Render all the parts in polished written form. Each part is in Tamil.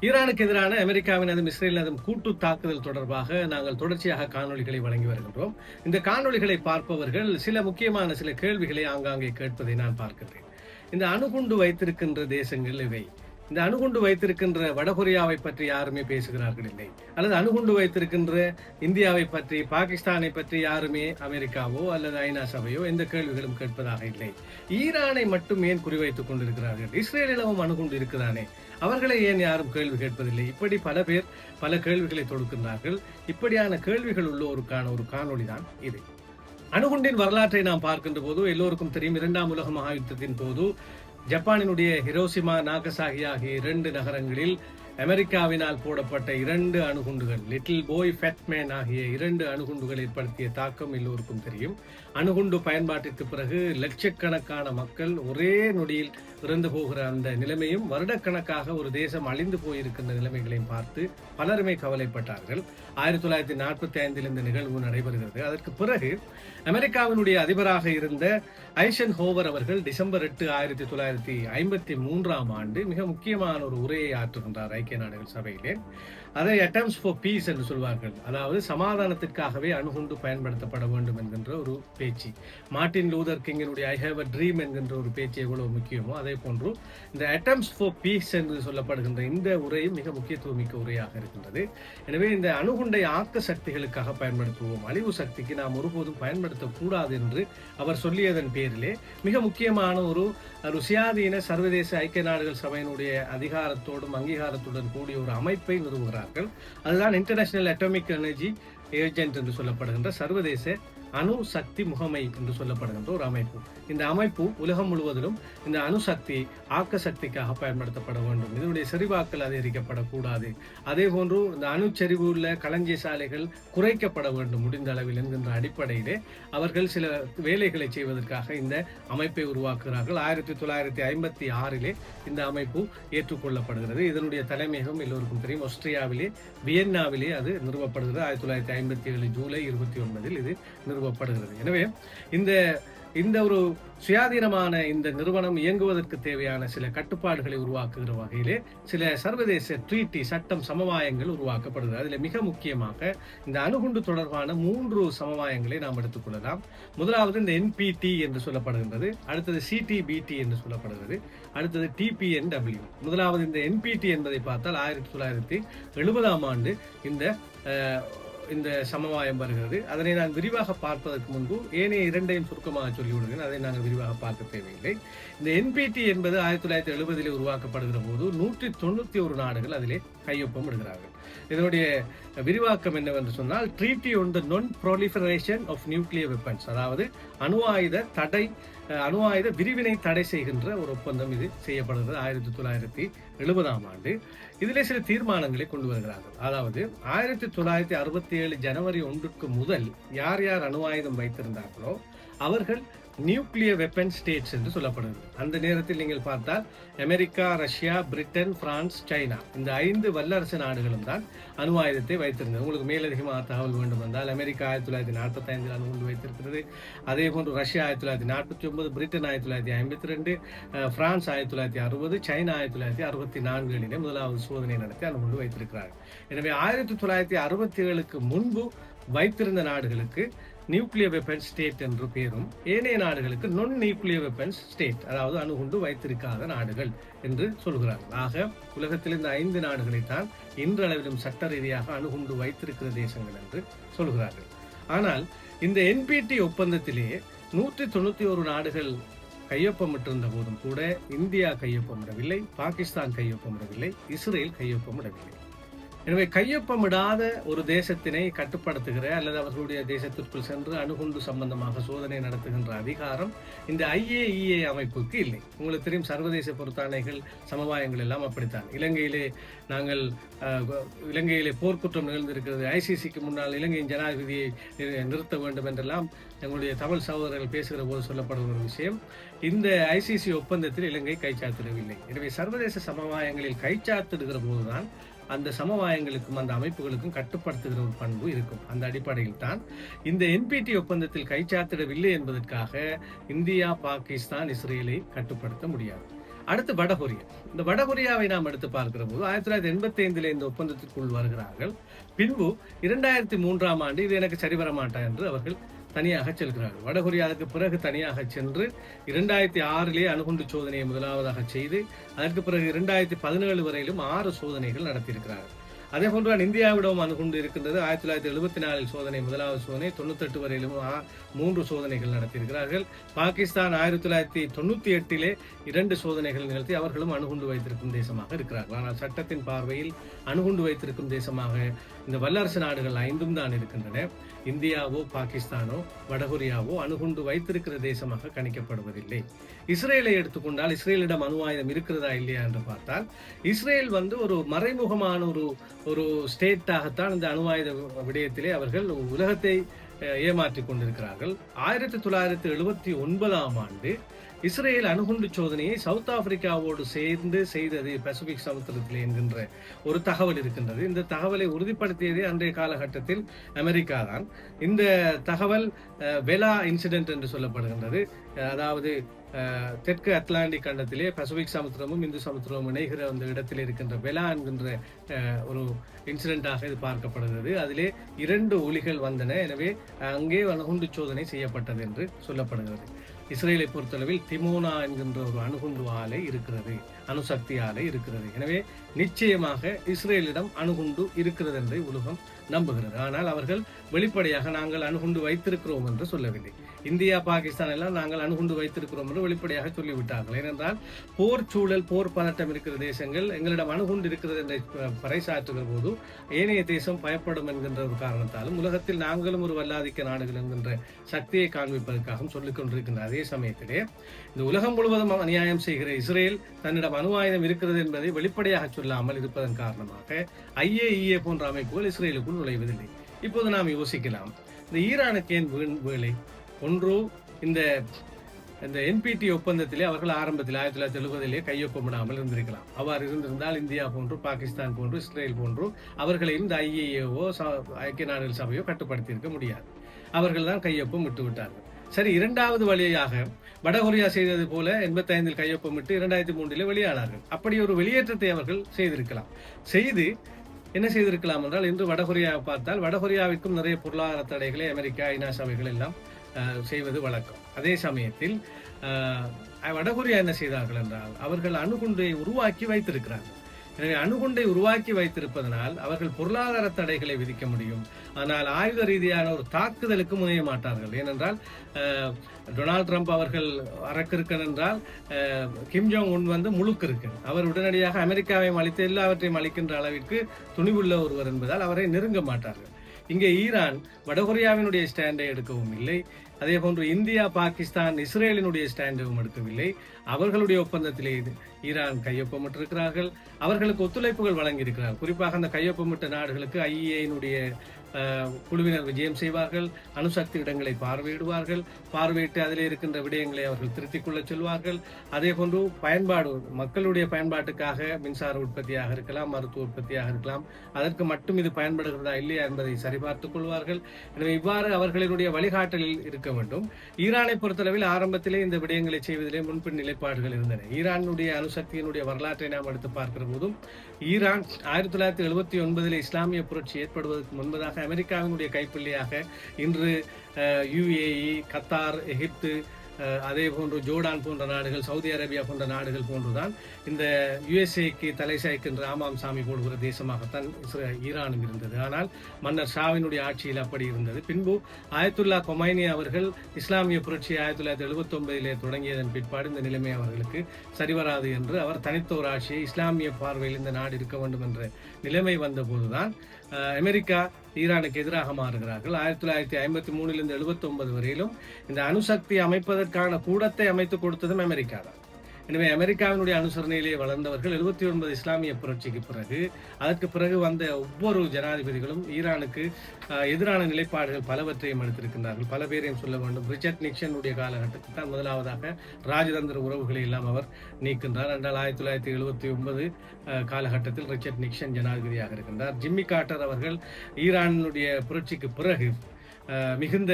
ஈரானுக்கு எதிரான அமெரிக்காவினதும் இஸ்ரேலினதும் கூட்டு தாக்குதல் தொடர்பாக நாங்கள் தொடர்ச்சியாக காணொளிகளை வழங்கி வருகின்றோம். இந்த காணொளிகளை பார்ப்பவர்கள் சில முக்கியமான கேள்விகளை ஆங்காங்கே கேட்பதை நான் பார்க்கிறேன். இந்த அணுகுண்டு வைத்திருக்கின்ற தேசங்கள் இவை. இந்த அணுகுண்டு வைத்திருக்கின்ற வடகொரியாவை பற்றி யாருமே பேசுகிறார்கள் இல்லை, அல்லது அணுகுண்டு வைத்திருக்கின்ற இந்தியாவை பற்றி, பாகிஸ்தானை பற்றி யாருமே அமெரிக்காவோ அல்லது ஐநா சபையோ எந்த கேள்விகளும் கேட்பதாக இல்லை. ஈரானை மட்டும் ஏன் குறிவைத்துக் கொண்டிருக்கிறார்கள்? இஸ்ரேலிடமும் அணுகுண்டு இருக்குதானே, அவர்களை ஏன் யாரும் கேள்வி கேட்பதில்லை? இப்படி பல பேர் பல கேள்விகளை தொடுக்கின்றார்கள். இப்படியான கேள்விகள் உள்ளோருக்கான ஒரு காணொளி தான் இது. அணுகுண்டின் வரலாற்றை நாம் பார்க்கின்ற போது எல்லோருக்கும் தெரியும், 2ஆம் உலக மகாயுத்தத்தின் போது ஜப்பானினுடைய ஹிரோஷிமா, நாகசாகி ஆகிய 2 நகரங்களில் அமெரிக்காவினால் போடப்பட்ட 2 அணுகுண்டுகள், லிட்டில் பாய் ஃபேட் மேன் ஆகிய 2 அணுகுண்டுகள் ஏற்படுத்திய தாக்கம் எல்லோருக்கும் தெரியும். அணுகுண்டு பயன்பாட்டிற்கு பிறகு லட்சக்கணக்கான மக்கள் ஒரே நொடியில் இறந்து போகிற அந்த நிலைமையும், வருடக்கணக்காக ஒரு தேசம் அழிந்து போயிருக்கின்ற நிலைமைகளையும் பார்த்து பலருமே கவலைப்பட்டார்கள். 1945 இந்த நிகழ்வு நடைபெறுகிறது. அதற்கு பிறகு அமெரிக்காவினுடைய அதிபராக இருந்த ஐசன் ஹோவர் அவர்கள் டிசம்பர் 8, 1953 ஆண்டு மிக முக்கியமான ஒரு உரையை ஆற்றுகின்றார் ஐக்கிய நாடுகள் சபையிலே. அதை அட்டம்ஸ் ஃபார் பீஸ் என்று சொல்வார்கள். அதாவது சமாதானத்திற்காகவே அணுகுண்டு பயன்படுத்தப்பட வேண்டும் என்கின்ற ஒரு பேச்சு. மார்ட்டின் லூதர் கிங்கினுடைய ஐ ஹேவ் அ ட்ரீம் என்கின்ற ஒரு பேச்சு எவ்வளவு முக்கியமோ அதே போன்று இந்த அட்டம்ஸ் ஃபார் பீஸ் என்று சொல்லப்படுகின்ற இந்த உரையும் மிக முக்கியத்துவம் மிக்க உரையாக இருக்கின்றது. எனவே இந்த அணுகுண்டை ஆக்க சக்திகளுக்காக பயன்படுத்துவோம், அழிவு சக்திக்கு நாம் ஒருபோதும் பயன்படுத்தக்கூடாது என்று அவர் சொல்லியதன் பேரிலே மிக முக்கியமான ஒரு சுயாதீன சர்வதேச ஐக்கிய நாடுகள் சபையினுடைய அதிகாரத்தோடும் அங்கீகாரத்துடன் கூடிய ஒரு அமைப்பை நிறுவுகிறார்கள். அதுதான் இன்டர்நேஷனல் அட்டாமிக் எனர்ஜி ஏஜென்ட் என்று சொல்லப்படுகின்ற சர்வதேச அணு சக்தி முகமை என்று சொல்லப்படுகின்ற ஒரு அமைப்பு. இந்த அமைப்பு உலகம் முழுவதிலும் இந்த அணுசக்தி ஆக்க சக்திக்காக பயன்படுத்தப்பட வேண்டும், இதனுடைய செறிவாக்கல் அதிகரிக்கப்படக்கூடாது, அதே போன்று இந்த அணுச்செறிவு உள்ள களஞ்சிய சாலைகள் குறைக்கப்பட வேண்டும் முடிந்த அளவில் என்கின்ற அடிப்படையிலே அவர்கள் சில வேலைகளை செய்வதற்காக இந்த அமைப்பை உருவாக்குகிறார்கள். 1956 இந்த அமைப்பு ஏற்றுக்கொள்ளப்படுகிறது. இதனுடைய தலைமையகம் எல்லோருக்கும் தெரியும், ஆஸ்திரியாவிலே வியன்னாவிலே அது நிறுவப்படுகிறது. 1957 ஜூலை 29 இது நிறுவப்படுகிறது. எனவே இந்த ஒரு சுயாதீனமான இந்த நிறுவனம் இயங்குவதற்கு தேவையான சில கட்டுப்பாடுகளை உருவாக்குகிற வகையிலே சில சர்வதேச ட்ரீட்டி, சட்டம், சமவாயங்கள் உருவாக்கப்படுகிறது. அதில் மிக முக்கியமாக இந்த அணுகுண்டு தொடர்பான 3 சமவாயங்களை நாம் எடுத்துக்கொள்ளலாம். முதலாவது இந்த NPT என்று சொல்லப்படுகின்றது, அடுத்தது CTBT என்று சொல்லப்படுகிறது, அடுத்தது TPNW. முதலாவது இந்த NPT என்பதை பார்த்தால் 1970 ஆண்டு இந்த சமவாயம் வருகிறது. அதனை நான் விரிவாக பார்ப்பதற்கு முன்பு ஏனைய 2ஐயும் சுருக்கமாக சொல்லிவிடுகிறேன், அதை நாங்கள் விரிவாக பார்க்க தேவையில்லை. இந்த NPT என்பது 1970 உருவாக்கப்படுகிற போது 191 நாடுகள் அதிலே கையொப்பம் இடுகிறார்கள். இதனுடைய விரிவாக்கம் என்னவென்று சொன்னால், ட்ரீட்டி ஆன் தி நான் ப்ராலிஃபரேஷன் ஆஃப் நியூக்ளியர் வெப்பன்ஸ், அதாவது அணு ஆயுத விரிவினை தடை செய்கின்ற ஒரு ஒப்பந்தம் இது செய்யப்படுகிறது 1970 ஆண்டு. இதிலே சில தீர்மானங்களை கொண்டு வருகிறார்கள். அதாவது 1967 ஜனவரி 1 முதல் யார் யார் அணு ஆயுதம் வைத்திருந்தார்களோ அவர்கள் நியூக்ளியர் வெப்பன் ஸ்டேட்ஸ் என்று சொல்லப்படுகிறது. அந்த நேரத்தில் நீங்கள் பார்த்தால் America, Russia, Britain, France, China இந்த 5 வல்லரசு நாடுகளும் தான் அணு ஆயுதத்தை வைத்திருந்தது. உங்களுக்கு மேலதிகமாக தகவல் வேண்டும் என்றால், அமெரிக்கா 1945 அணுகுண்டு வைத்திருக்கிறது, அதே போன்று ரஷ்யா 1949, பிரிட்டன் 1952, பிரான்ஸ் 1960, சைனா 1964 முதலாவது சோதனை நடத்தி அணுகுண்டு வைத்திருக்கிறார்கள். எனவே 1967 முன்பு வைத்திருந்த நாடுகளுக்கு நியூக்ளியர் வெப்பன் ஸ்டேட் என்று பெயரும், ஏனைய நாடுகளுக்கு நான் நியூக்ளியர் வெப்பன் ஸ்டேட், அதாவது அணுகுண்டு வைத்திருக்காத நாடுகள் என்று சொல்கிறார்கள். ஆக உலகத்தில் இந்த 5 நாடுகளைத்தான் இன்றளவிலும் சட்ட ரீதியாக அணுகுண்டு வைத்திருக்கிற தேசங்கள் என்று சொல்கிறார்கள். ஆனால் இந்த NPT ஒப்பந்தத்திலே 191 நாடுகள் கையொப்பமிட்டிருந்த போதும் கூட இந்தியா கையொப்பமிடவில்லை, பாகிஸ்தான் கையொப்பமிடவில்லை, இஸ்ரேல் கையொப்பமிடவில்லை. எனவே கையொப்பமிடாத ஒரு தேசத்தினை கட்டுப்படுத்துகிற அல்லது அவர்களுடைய தேசத்திற்குள் சென்று அணுகுண்டு சம்பந்தமாக சோதனை நடத்துகின்ற அதிகாரம் இந்த IAEA அமைப்புக்கு இல்லை. உங்களுக்கு தெரியும், சர்வதேச பொறுத்தாணைகள், சமவாயங்கள் எல்லாம் அப்படித்தான். இலங்கையிலே போர்க்குற்றம் நிகழ்ந்திருக்கிறது, ICCக்கு முன்னால் இலங்கையின் ஜனாதிபதியை நிறுத்த வேண்டும் என்றெல்லாம் எங்களுடைய தமிழ் சகோதரர்கள் பேசுகிற போது சொல்லப்படுகிற ஒரு விஷயம். இந்த ICC ஒப்பந்தத்தில் இலங்கை கைச்சாத்திடவில்லை. எனவே சர்வதேச சமவாயங்களில் கைச்சாத்திடுகிற போதுதான் அந்த சமவாயங்களுக்கும் அந்த அமைப்புகளுக்கும் கட்டுப்படுத்துகிற ஒரு பண்பு இருக்கும். அந்த அடிப்படையில் தான் இந்த NPT ஒப்பந்தத்தில் கைச்சாத்திடவில்லை என்பதற்காக இந்தியா, பாகிஸ்தான், இஸ்ரேலை கட்டுப்படுத்த முடியாது. அடுத்து வடகொரியா. இந்த வடகொரியாவை நாம் எடுத்து பார்க்கிற போது 1985 இந்த ஒப்பந்தத்திற்குள் வருகிறார்கள். பின்பு 2003 ஆண்டு இது எனக்கு சரிவர மாட்டா என்று அவர்கள் தனியாக செல்கிறார்கள். வடகொரியாவுக்கு பிறகு தனியாக சென்று 2006 அணுகுண்டு சோதனையை முதலாவதாக செய்து அதற்கு பிறகு 2017 வரையிலும் 6 சோதனைகள் நடத்தியிருக்கிறார்கள். அதே போன்றுதான் இந்தியாவிடம் அணுகுண்டு இருக்கின்றது. 1974 சோதனை, முதலாவது சோதனை. 98 வரையிலும் 3 சோதனைகள் நடத்தியிருக்கிறார்கள். பாகிஸ்தான் 1998 2 சோதனைகள் நிகழ்த்தி அவர்களும் அணுகுண்டு வைத்திருக்கும் தேசமாக இருக்கிறார்கள். ஆனால் சட்டத்தின் பார்வையில் அணுகுண்டு வைத்திருக்கும் தேசமாக இந்த வல்லரசு நாடுகள் 5 தான் இருக்கின்றன. இந்தியாவோ பாகிஸ்தானோ வடகொரியாவோ அணுகுண்டு வைத்திருக்கிற தேசமாக கணிக்கப்படுவதில்லை. இஸ்ரேலை எடுத்துக்கொண்டால் இஸ்ரேலிடம் அணு ஆயுதம் இருக்கிறதா இல்லையா என்று பார்த்தால் இஸ்ரேல் ஒரு மறைமுகமான ஒரு ஸ்டேட்டாகத்தான் இந்த அணு ஆயுத விடயத்திலே அவர்கள் உலகத்தை ஏமாற்றிக் கொண்டிருக்கிறார்கள். 1979 ஆண்டு இஸ்ரேல் அணுகுண்டு சோதனையை சவுத் ஆப்பிரிக்காவோடு சேர்ந்து செய்தது பசிபிக் சமுத்திரத்தில் என்கின்ற ஒரு தகவல் இருக்கின்றது. இந்த தகவலை உறுதிப்படுத்தியதே அன்றைய காலகட்டத்தில் அமெரிக்கா தான். இந்த தகவல் வெலா இன்சிடென்ட் என்று சொல்லப்படுகின்றது. அதாவது தெற்கு அட்லாண்டிக் கண்டத்திலே பசிபிக் சமுத்திரமும் இந்து சமுத்திரமும் இணைகிற அந்த இடத்தில் இருக்கின்ற வெலா என்கின்ற ஒரு இன்சிடென்டாக இது பார்க்கப்படுகிறது. அதிலே 2 ஒலிகள் வந்தன. எனவே அங்கே அணுகுண்டு சோதனை செய்யப்பட்டது என்று சொல்லப்படுகிறது. இஸ்ரேலை பொறுத்தளவில் திமோனா என்கின்ற ஒரு அணுகுண்டு ஆலை இருக்கிறது, அணுசக்தி ஆலை இருக்கிறது. எனவே நிச்சயமாக இஸ்ரேலிடம் அணுகுண்டு இருக்கிறது என்று உலகம் நம்புகிறது. ஆனால் அவர்கள் வெளிப்படையாக நாங்கள் அணுகுண்டு வைத்திருக்கிறோம் என்று சொல்லவில்லை. இந்தியா பாகிஸ்தான் எல்லாம் நாங்கள் அணுகுண்டு வைத்திருக்கிறோம் என்று வெளிப்படையாக சொல்லிவிட்டார்கள். ஏனென்றால் போர் சூழல், போர் பதட்டம் இருக்கிற தேசங்கள் எங்களிடம் அணுகுண்டு இருக்கிறது என்று பறைசாற்றுகிற போது ஏனைய தேசம் பயப்படும் என்கின்ற ஒரு காரணத்தாலும் உலகத்தில் நாங்களும் ஒரு வல்லாதிக்க நாடுகள் என்கின்ற சக்தியை காண்பிப்பதற்காகவும் சொல்லிக் கொண்டிருக்கின்ற அதே சமயத்திலே இந்த உலகம் முழுவதும் அநியாயம் செய்கிற இஸ்ரேல் தன்னிடம் அணு ஆயுதம் இருக்கிறது என்பதை வெளிப்படையாக சொல்லாமல் இருப்பதன் காரணமாக IAEA போன்ற அமைப்புகள் இஸ்ரேலுக்குள் நுழைவதில்லை. இப்போது நாம் யோசிக்கலாம், இந்த ஈரானுக்கு ஏன் வேலை? ஒன்று, இந்த NPT ஒப்பந்தத்திலே அவர்கள் ஆரம்பத்தில் 1970 கையொப்பமிடாமல் இருந்திருக்கலாம். அவ்வாறு இருந்திருந்தால் இந்தியா போன்று, பாகிஸ்தான் போன்று, இஸ்ரேல் போன்று அவர்களையும் இந்த IAEAவோ ஐக்கிய நாடுகள் சபையோ கட்டுப்படுத்தி இருக்க முடியாது. அவர்கள் தான் கையொப்பம் விட்டு விட்டார்கள். சரி, 2வது வழியாக வடகொரியா செய்தது போல 85 கையொப்பமிட்டு 2003 வெளியானார்கள். அப்படி ஒரு வெளியேற்றத்தை அவர்கள் செய்திருக்கலாம். செய்து என்ன செய்திருக்கலாம் என்றால், இன்று வடகொரியாவை பார்த்தால் வடகொரியாவிற்கும் நிறைய பொருளாதார தடைகளை அமெரிக்கா, ஐநா சபைகள் எல்லாம் செய்வது வழக்கம். அதே சமயத்தில் வடகொரியா என்ன செய்தார்கள் என்றால், அவர்கள் அணுகுண்டை உருவாக்கி வைத்திருக்கிறார்கள். எனவே அணுகுண்டை உருவாக்கி வைத்திருப்பதனால் அவர்கள் பொருளாதார தடைகளை விதிக்க முடியும். ஆனால் ஆயுத ரீதியான ஒரு தாக்குதலுக்கு முனைய மாட்டார்கள். ஏனென்றால் டொனால்ட் ட்ரம்ப் அவர்கள் அரக்கிருக்கன் என்றால் கிம் ஜோங் உன் முழுக்கிருக்கன். அவர் உடனடியாக அமெரிக்காவையும் அழித்து எல்லாவற்றையும் அளிக்கின்ற அளவிற்கு துணிவுள்ள ஒருவர் என்பதால் அவரை நெருங்க மாட்டார்கள். இங்கே ஈரான் வடகொரியாவினுடைய ஸ்டாண்டை எடுக்கவும் இல்லை. அதே போன்று இந்தியா, பாகிஸ்தான், இஸ்ரேலினுடைய ஸ்டாண்டும் எடுக்கவில்லை. அவர்களுடைய ஒப்பந்தத்திலே ஈரான் கையொப்பமிட்டிருக்கிறார்கள். அவர்களுக்கு ஒத்துழைப்புகள் வழங்கியிருக்கிறார்கள். குறிப்பாக அந்த கையொப்பமிட்ட நாடுகளுக்கு IAEA குழுவினர் விஜயம் செய்வார்கள், அணுசக்தி இடங்களை பார்வையிடுவார்கள், பார்வையிட்டு அதில் இருக்கின்ற விடயங்களை அவர்கள் திருத்திக் கொள்ள சொல்வார்கள். அதே போன்று பயன்பாடு, மக்களுடைய பயன்பாட்டுக்காக மின்சார உற்பத்தியாக இருக்கலாம், மருத்துவ உற்பத்தியாக இருக்கலாம், அதற்கு மட்டும் இது பயன்படுகிறதா இல்லையா என்பதை சரிபார்த்துக் கொள்வார்கள். எனவே இவ்வாறு அவர்களினுடைய வழிகாட்டலில் இருக்க வேண்டும். ஈரானை பொறுத்தளவில் ஆரம்பத்திலே இந்த விடயங்களை செய்வதிலே முன்பின் நிலைப்பாடுகள் இருந்தன. ஈரானுடைய அணுசக்தியினுடைய வரலாற்றை நாம் எடுத்து பார்க்கிற போதும் ஈரான் 1979 இஸ்லாமிய புரட்சி ஏற்படுவதற்கு முன்பதாக அமெரிக்காவினுடைய கைப்பிள்ளையாக இன்று UAE, கத்தார், எகிப்து, அதே போன்று ஜோர்டான் போன்ற நாடுகள், சவுதி அரேபியா போன்ற நாடுகள் போன்றுதான் இந்த USA தலை சாய்க்கின்ற ஆமாம் சாமி போடுகிற தேசமாகத்தான் ஈரானும் இருந்தது. ஆனால் மன்னர் ஷாவினுடைய ஆட்சியில் அப்படி இருந்தது. பின்பு ஆயத்துல்லா கொமைனி அவர்கள் இஸ்லாமிய புரட்சி 1979 தொடங்கியதன் பிற்பாடு இந்த நிலைமை அவர்களுக்கு சரிவராது என்று அவர் தனித்த ஒரு ஆட்சியை இஸ்லாமிய பார்வையில் இந்த நாடு இருக்க வேண்டும் என்ற நிலைமை வந்த போதுதான் அமெரிக்கா ஈரானுக்கு எதிராக மாறுகிறார்கள். 1953 79 வரையிலும் இந்த அணுசக்தி அமைப்பதற்கான கூடத்தை அமைத்துக் கொடுத்ததும் அமெரிக்கா தான். எனவே அமெரிக்காவினுடைய அனுசரணையிலே வளர்ந்தவர்கள் 79 இஸ்லாமிய புரட்சிக்கு பிறகு, அதற்கு பிறகு வந்த ஒவ்வொரு ஜனாதிபதிகளும் ஈரானுக்கு எதிரான நிலைப்பாடுகள் பலவற்றையும் எடுத்திருக்கின்றார்கள். பல பேரையும் சொல்ல வேண்டும். ரிச்சர்ட் நிக்சனுடைய காலகட்டத்தில் தான் முதலாவதாக ராஜதந்திர உறவுகளை எல்லாம் அவர் நீக்கின்றார். என்றால் 1979 காலகட்டத்தில் ரிச்சர்ட் நிக்சன் ஜனாதிபதியாக இருக்கின்றார். ஜிம்மி கார்ட்டர் அவர்கள் ஈரானுடைய புரட்சிக்கு பிறகு மிகுந்த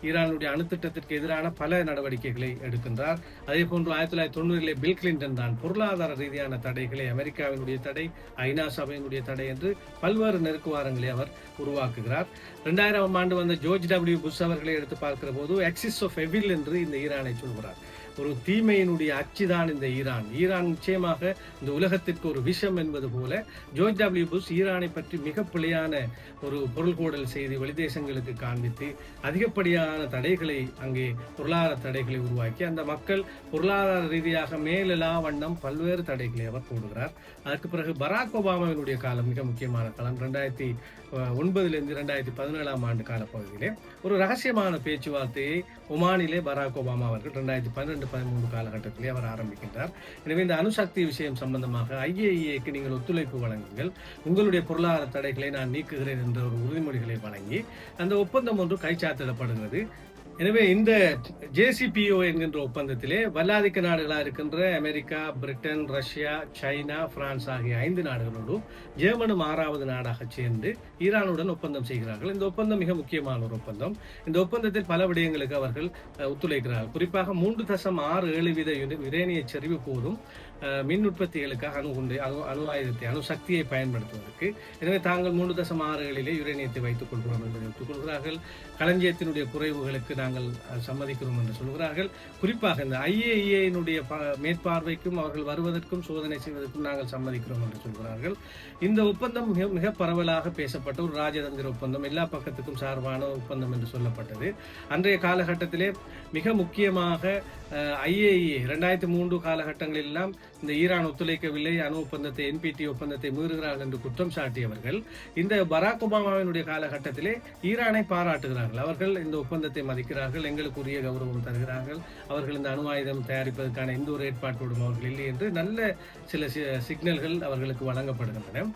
ஈரானுடைய அணுத்திட்டத்திற்கு எதிரான பல நடவடிக்கைகளை எடுக்கின்றார். அதே போன்று 1990 பில் கிளின்டன் தான் பொருளாதார ரீதியான தடைகளை, அமெரிக்காவினுடைய தடை, ஐநா சபையினுடைய தடை என்று பல்வேறு நெருக்குவாரங்களை அவர் உருவாக்குகிறார். 2000 ஆண்டு வந்த ஜோர்ஜ் டபிள்யூ புஷ் அவர்களை எடுத்து பார்க்கிற போது ஆக்சிஸ் ஆஃப் எவில் என்று இந்த ஈரானை சொல்கிறார். ஒரு தீமையினுடைய அச்சுதான் இந்த ஈரான். ஈரான் நிச்சயமாக இந்த உலகத்திற்கு ஒரு விஷம் என்பது போல ஜோர்ஜ் டபிள்யூ புஷ் ஈரானை பற்றி மிக பிழையான ஒரு பொருள்கோடல் செய்து வெளிதேசங்களுக்கு காண்பித்து அதிகப்படியான தடைகளை, அங்கே பொருளாதார தடைகளை உருவாக்கி அந்த மக்கள் பொருளாதார ரீதியாக மேலெலா வண்ணம் பல்வேறு தடைகளை அவர் போடுகிறார். அதற்கு பிறகு பராக் ஒபாமாவினுடைய காலம் மிக முக்கியமான காலம். 2009 2017 ஆண்டு காலப்பகுதியிலே ஒரு ரகசியமான பேச்சுவார்த்தையை ஒமானிலே பராக் ஒபாமா அவர்கள் 2012-13 காலகட்டத்திலே அவர் ஆரம்பிக்கின்றார். எனவே இந்த அணுசக்தி விஷயம் சம்பந்தமாக IAEAக்கு நீங்கள் ஒத்துழைப்பு வழங்குங்கள், உங்களுடைய பொருளாதார தடைகளை நான் நீக்குகிறேன் என்ற ஒரு உறுதிமொழிகளை வழங்கி அந்த ஒப்பந்தம் ஒன்று கைச்சாத்திடப்படுகிறது. எனவே இந்த JCPOA என்கின்ற ஒப்பந்தத்திலே வல்லாதிக்க நாடுகளாக இருக்கின்ற America, Britain, Russia, China, France ஆகிய 5 நாடுகளோடு ஜெர்மனும் 6வது நாடாக சேர்ந்து ஈரானுடன் ஒப்பந்தம் செய்கிறார்கள். இந்த ஒப்பந்தம் மிக முக்கியமான ஒரு ஒப்பந்தம். இந்த ஒப்பந்தத்தில் பல விடயங்களுக்கு அவர்கள் ஒத்துழைக்கிறார்கள். குறிப்பாக 3.67% யுரேனிய செறிவு போதும் மின் உற்பத்திகளுக்காக அணு ஆயுதத்தை, அணுசக்தியை பயன்படுத்துவதற்கு. எனவே தாங்கள் 3.67 யுரேனியத்தை வைத்துக் கொள்கிறோம் என்பதை ஒத்துக்கொள்கிறார்கள். களஞ்சியத்தினுடைய குறைவுகளுக்கு நாங்கள் சம்மதிக்கிறோம் என்று சொல்கிறார்கள். குறிப்பாக இந்த IAEA மேற்பார்வைக்கும் அவர்கள் வருவதற்கும் சோதனை செய்வதற்கும் நாங்கள் சம்மதிக்கிறோம் என்று சொல்கிறார்கள். இந்த ஒப்பந்தம் மிக பரவலாக பேசப்பட்ட ஒரு ராஜதந்திர ஒப்பந்தம், எல்லா பக்கத்துக்கும் சார்பான ஒப்பந்தம் என்று சொல்லப்பட்டது. அன்றைய காலகட்டத்திலே மிக முக்கியமாக IAEA 2003 காலகட்டங்களில் எல்லாம் இந்த ஈரான் ஒத்துழைக்கவில்லை, அணு ஒப்பந்தத்தை, NPT ஒப்பந்தத்தை மீறுகிறார்கள் என்று குற்றம் சாட்டியவர்கள் இந்த பராக் ஒபாமாவினுடைய காலகட்டத்திலே ஈரானை பாராட்டுகிறார்கள். அவர்கள் இந்த ஒப்பந்தத்தை மதிக்கிறார்கள், எங்களுக்கு உரிய கௌரவம் தருகிறார்கள், அவர்கள் இந்த அணு ஆயுதம் தயாரிப்பதற்கான எந்த ஒரு ஏற்பாட்டோடும் அவர்கள் இல்லை என்று நல்ல சில சிக்னல்கள் அவர்களுக்கு வழங்கப்படுகின்றன.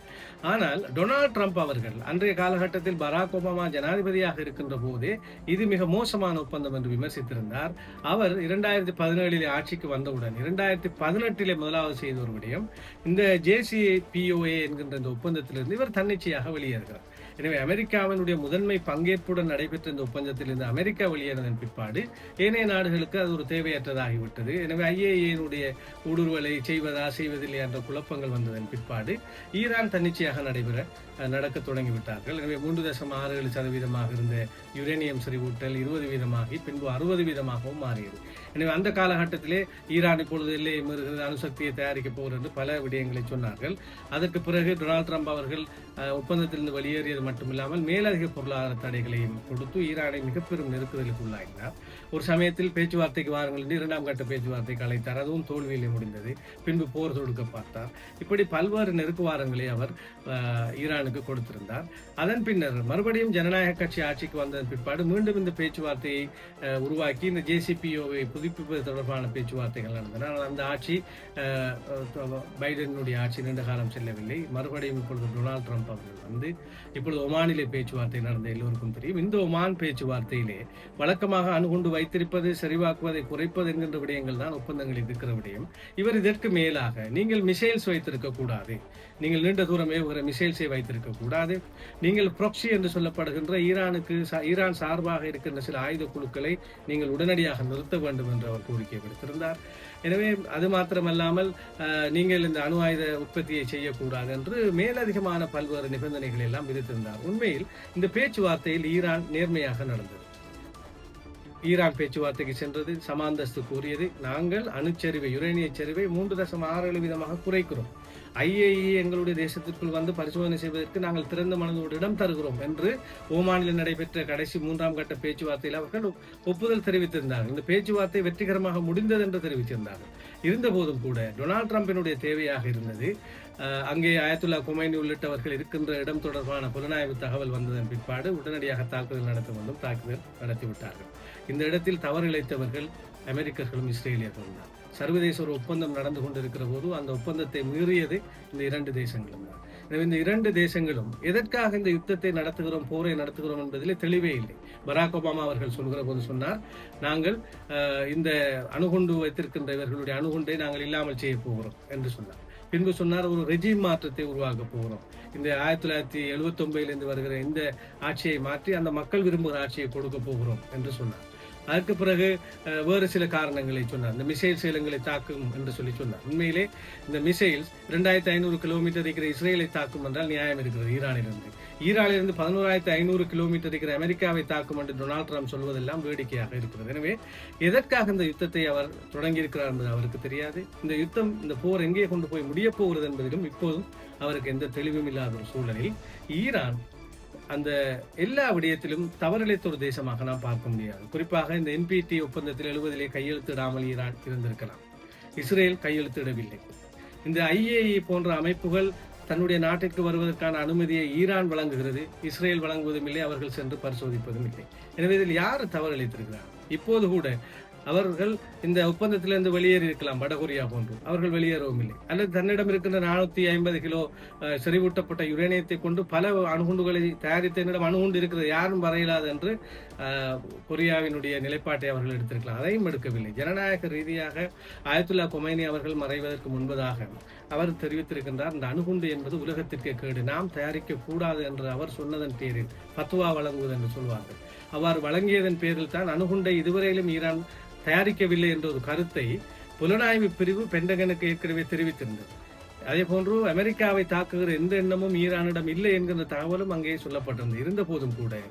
ஆனால் டொனால்ட் ட்ரம்ப் அவர்கள் அன்றைய காலகட்டத்தில் பராக் ஒபாமா ஜனாதிபதியாக இருக்கின்ற போதே இது மிக மோசமான ஒப்பந்தம் என்று விமர்சித்திருந்தார். அவர் 2017 ஆட்சிக்கு வந்தவுடன் 2018 முதலாவது செய்த ஒரு விடயம், இந்த JCPOA என்கின்ற இந்த ஒப்பந்தத்திலிருந்து இவர் தன்னிச்சையாக வெளியேறுகிறார். எனவே அமெரிக்காவினுடைய முதன்மை பங்கேற்புடன் நடைபெற்ற இந்த ஒப்பந்தத்தில் இருந்து அமெரிக்கா வெளியேறின பிற்பாடு ஏனைய நாடுகளுக்கு அது ஒரு தேவையற்றதாகிவிட்டது. எனவே IAEA ஊடுருவலை செய்வதில்லை என்ற குழப்பங்கள் வந்ததன் பிற்பாடு ஈரான் தன்னிச்சையாக நடக்க தொடங்கிவிட்டார்கள். எனவே 3.67% இருந்த யுரேனியம் செறிவூட்டல் 20% பின்பு 60% மாறியது. எனவே அந்த காலகட்டத்திலே ஈரான் இப்பொழுது எல்லையை மீறுகிறது, அணுசக்தியை தயாரிக்கப் போகிறது என்று பல விடயங்களை சொன்னார்கள். அதற்கு பிறகு டொனால்ட் ட்ரம்ப் அவர்கள் ஒப்பந்தத்திலிருந்து வெளியேறியது மட்டுமில்லாமல் மேலதிக பொருளாதார தடைகளையும் கொடுத்து ஈரானை மிக பெரும் நெருக்குதலுக்கு உள்ளாகினார். ஒரு சமயத்தில் பேச்சுவார்த்தைக்கு வாருங்கள் என்று 2ஆம் கட்ட பேச்சுவார்த்தைக்கு அழைத்தார். அதுவும் தோல்வியிலே முடிந்தது. பின்பு போர் தொடுக்க பார்த்தார். இப்படி பல்வேறு நெருக்குவாரங்களை அவர் ஈரானுக்கு கொடுத்திருந்தார். அதன் பின்னர் மறுபடியும் ஜனநாயக கட்சி ஆட்சிக்கு வந்ததன் பிற்பாடு மீண்டும் இந்த பேச்சுவார்த்தையை உருவாக்கி இந்த JCPOவை புதுப்பிப்பது தொடர்பான பேச்சுவார்த்தைகள் நடந்தன. அந்த ஆட்சி பைடனுடைய ஆட்சி நீண்ட காலம் செல்லவில்லை. மறுபடியும் இப்பொழுது டொனால்ட் ட்ரம்ப் அவர்கள் வந்து இப்பொழுது ஒமானிலே பேச்சுவார்த்தை நடந்த எல்லோருக்கும் தெரியும். இந்த ஒமான் பேச்சுவார்த்தையிலே வழக்கமாக அணுகுண்டு வைத்திருப்பது, செறிவாக்குவதை குறைப்பது என்கின்ற விடயங்கள் தான் ஒப்பந்தங்களில் இருக்கிற விடயம். இவர் இதற்கு மேலாக நீங்கள் மிசைல்ஸ் வைத்திருக்க கூடாது, நீங்கள் நீண்ட தூரம் ஏவுகிற மிசைல்ஸை வைத்திருக்க கூடாது, நீங்கள் ப்ராக்ஸி என்று சொல்லப்படுகின்ற ஈரான் சார்பாக இருக்கின்ற சில ஆயுத குழுக்களை நீங்கள் உடனடியாக நிறுத்த வேண்டும் என்று அவர் கோரிக்கை விடுத்திருந்தார். எனவே அது மாத்திரமல்லாமல் நீங்கள் இந்த அணு ஆயுத உற்பத்தியை செய்யக்கூடாது என்று மேலதிகமான பல்வேறு நிபந்தனைகளை எல்லாம் விதித்திருந்தார். உண்மையில் இந்த பேச்சுவார்த்தையில் ஈரான் நேர்மையாக நடந்தது. ஈரான் பேச்சுவார்த்தைக்கு சென்றது, சமாந்தஸ்து கூறியது, நாங்கள் அணுச்சரிவை, யுரேனிய சரிவை 3.67% குறைக்கிறோம், IAEA எங்களுடைய தேசத்திற்குள் வந்து பரிசோதனை செய்வதற்கு நாங்கள் திறந்த மனதோடு இடம் தருகிறோம் என்று ஓமானில் நடைபெற்ற கடைசி 3ஆம் கட்ட பேச்சுவார்த்தையில் அவர்கள் ஒப்புதல் தெரிவித்திருந்தார்கள். இந்த பேச்சுவார்த்தை வெற்றிகரமாக முடிந்தது என்று தெரிவித்திருந்தார்கள். இருந்த போதும் கூட டொனால்ட் ட்ரம்பினுடைய தேவையாக இருந்தது, அங்கே அயத்துல்லா கொமைனி உள்ளிட்டவர்கள் இருக்கின்ற இடம் தொடர்பான புலனாய்வு தகவல் வந்ததன் பிற்பாடு உடனடியாக தாக்குதல் நடத்த வேண்டும், தாக்குதல் நடத்திவிட்டார்கள். இந்த இடத்தில் தவறு இழைத்தவர்கள் அமெரிக்கர்களும் இஸ்ரேலியர்களும் தான். சர்வதேச ஒரு ஒப்பந்தம் நடந்து கொண்டிருக்கிற போது அந்த ஒப்பந்தத்தை மீறியது இந்த 2 தேசங்களும் தான். எனவே இந்த 2 தேசங்களும் எதற்காக இந்த யுத்தத்தை நடத்துகிறோம், போரை நடத்துகிறோம் என்பதிலே தெளிவே இல்லை. பராக் ஒபாமா அவர்கள் சொல்கிற போது சொன்னார், நாங்கள் இந்த அணுகுண்டு வைத்திருக்கின்ற இவர்களுடைய அணுகுண்டை நாங்கள் இல்லாமல் செய்ய போகிறோம் என்று சொன்னார். பின்பு சொன்னார் ஒரு ரெஜிம் மாற்றத்தை உருவாக்க போகிறோம். இந்த 1979 வருகிற இந்த ஆட்சியை மாற்றி அந்த மக்கள் விரும்புகிற ஆட்சியை கொடுக்க போகிறோம் என்று சொன்னார். அதற்கு பிறகு வேறு சில காரணங்களை சொன்னார். இந்த மிசைல் சேலங்களை தாக்கும் என்று சொன்னார். உண்மையிலே இந்த மிசைல்ஸ் 2500 கிலோமீட்டர் இருக்கிற இஸ்ரேலை தாக்கும் என்றால் நியாயம் இருக்கிறது. ஈரானிலிருந்து 11,500 கிலோமீட்டர் இருக்கிற அமெரிக்காவை தாக்கும் என்று டொனால்ட் ட்ரம்ப் சொல்வதெல்லாம் வேடிக்கையாக இருக்கிறது. எனவே எதற்காக இந்த யுத்தத்தை அவர் தொடங்கியிருக்கிறார் என்பது அவருக்கு தெரியாது. இந்த யுத்தம், இந்த போர் எங்கே கொண்டு போய் முடியப் போகிறது என்பதிலும் இப்போதும் அவருக்கு எந்த தெளிவும் இல்லாத ஒரு சூழலில் ஈரான் அந்த எல்லா விடயத்திலும் தவறிழைத்த ஒரு தேசமாக நாம் பார்க்க முடியாது. குறிப்பாக இந்த NPT ஒப்பந்தத்தில் 70 கையெழுத்திடாமல் ஈரான் இருந்திருக்கலாம். இஸ்ரேல் கையெழுத்திடவில்லை. இந்த IAEA போன்ற அமைப்புகள் தன்னுடைய நாட்டிற்கு வருவதற்கான அனுமதியை ஈரான் வழங்குகிறது, இஸ்ரேல் வழங்குவதும் இல்லை, அவர்கள் சென்று பரிசோதிப்பதும் இல்லை. எனவே இதில் யார் தவறிழைத்திருக்கிறார்? இப்போது கூட அவர்கள் இந்த ஒப்பந்தத்திலிருந்து வெளியேறி இருக்கலாம். வடகொரியா போன்று அவர்கள் வெளியேறவும் இல்லை. அல்லது தன்னிடம் இருக்கின்ற 450 கிலோ செறிவூட்டப்பட்ட யுரேனியத்தை கொண்டு பல அணுகுண்டுகளை தயாரித்த என்னிடம் அணுகுண்டு இருக்கிறது, யாரும் வரையிலாது என்று கொரியாவினுடைய நிலைப்பாட்டை அவர்கள் எடுத்திருக்கலாம். அதையும் எடுக்கவில்லை. ஜனநாயக ரீதியாக ஆயத்துல்லா கொமைனி அவர்கள் மறைவதற்கு முன்பதாக அவர் தெரிவித்திருக்கின்றார், இந்த அணுகுண்டு என்பது உலகத்திற்கு கேடு, நாம் தயாரிக்க கூடாது என்று அவர் சொன்னதன் பேரில் ஃபத்வா வழங்குவது என்று சொல்வார்கள். அவ்வாறு வழங்கியதன் பேரில் தான் அணுகுண்டை இதுவரையிலும் ஈரான் தயாரிக்கவில்லை என்ற ஒரு கருத்தை புலனாய்வு பிரிவு பென்டகனுக்கு ஏற்கனவே தெரிவித்திருந்தது. அதே போன்று அமெரிக்காவை தாக்குகிற எந்த எண்ணமும் ஈரானிடம் இல்லை என்கிற தகவலும் அங்கே சொல்லப்பட்டிருந்தது. இருந்த போதும் கூட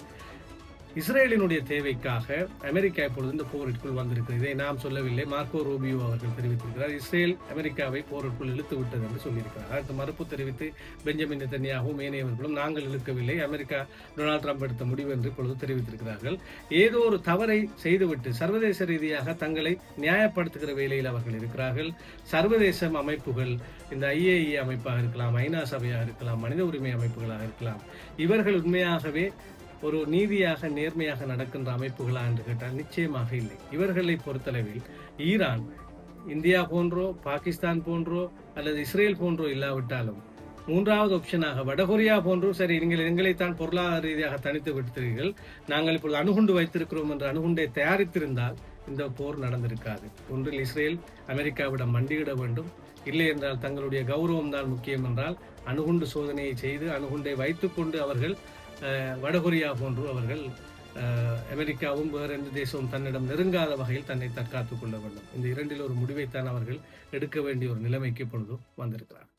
இஸ்ரேலினுடைய தேவைக்காக அமெரிக்கா இப்பொழுது இந்த போரிற்குள் வந்திருக்கிறது. இதை நாம் சொல்லவில்லை, மார்க்கோ ரூபியோ அவர்கள் தெரிவித்திருக்கிறார். இஸ்ரேல் அமெரிக்காவை போருக்குள் இழுத்து விட்டது என்று சொல்லியிருக்கிறார். அதற்கு மறுப்பு தெரிவித்து பெஞ்சமின் நெதன்யாகும் ஏனையவர்களும் நாங்கள் இழுக்கவில்லை, அமெரிக்கா டொனால்ட் ட்ரம்ப் எடுத்த முடிவு என்று இப்பொழுது தெரிவித்திருக்கிறார்கள். ஏதோ ஒரு தவறை செய்துவிட்டு சர்வதேச ரீதியாக தங்களை நியாயப்படுத்துகிற வேலையில் அவர்கள் இருக்கிறார்கள். சர்வதேச அமைப்புகள், இந்த IAEA அமைப்பாக இருக்கலாம், ஐநா சபையாக இருக்கலாம், மனித உரிமை அமைப்புகளாக இருக்கலாம், இவர்கள் உண்மையாகவே ஒரு நீதியாக நேர்மையாக நடக்கின்ற அமைப்புகளா என்று கேட்டால் நிச்சயமாக இல்லை. இவர்களை பொறுத்தளவில் ஈரான் இந்தியா போன்றோ பாகிஸ்தான் போன்றோ அல்லது இஸ்ரேல் போன்றோ இல்லாவிட்டாலும் மூன்றாவது ஆப்ஷனாக வடகொரியா போன்றோ, சரி நீங்கள் எங்களைத்தான் பொருளாதார ரீதியாக தனித்து விடுத்தீர்கள், நாங்கள் இப்பொழுது அணுகுண்டு வைத்திருக்கிறோம் என்ற அணுகுண்டை தயாரித்திருந்தால் இந்த போர் நடந்திருக்காது. ஒன்றில் இஸ்ரேல் அமெரிக்காவிடம் மண்டியிட வேண்டும், இல்லை என்றால் தங்களுடைய கௌரவம் தான் முக்கியம் என்றால் அணுகுண்டு சோதனையை செய்து அணுகுண்டை வைத்துக்கொண்டு அவர்கள் வடகொரியா போன்று அவர்கள் அமெரிக்காவும் வேறு எந்த தேசமும் தன்னிடம் நெருங்காத வகையில் தன்னை தற்காத்துக் கொள்ள வேண்டும். இந்த இரண்டில் ஒரு முடிவைத்தான் அவர்கள் எடுக்க வேண்டிய ஒரு நிலைமைக்கு இப்பொழுதும் வந்திருக்கிறார்.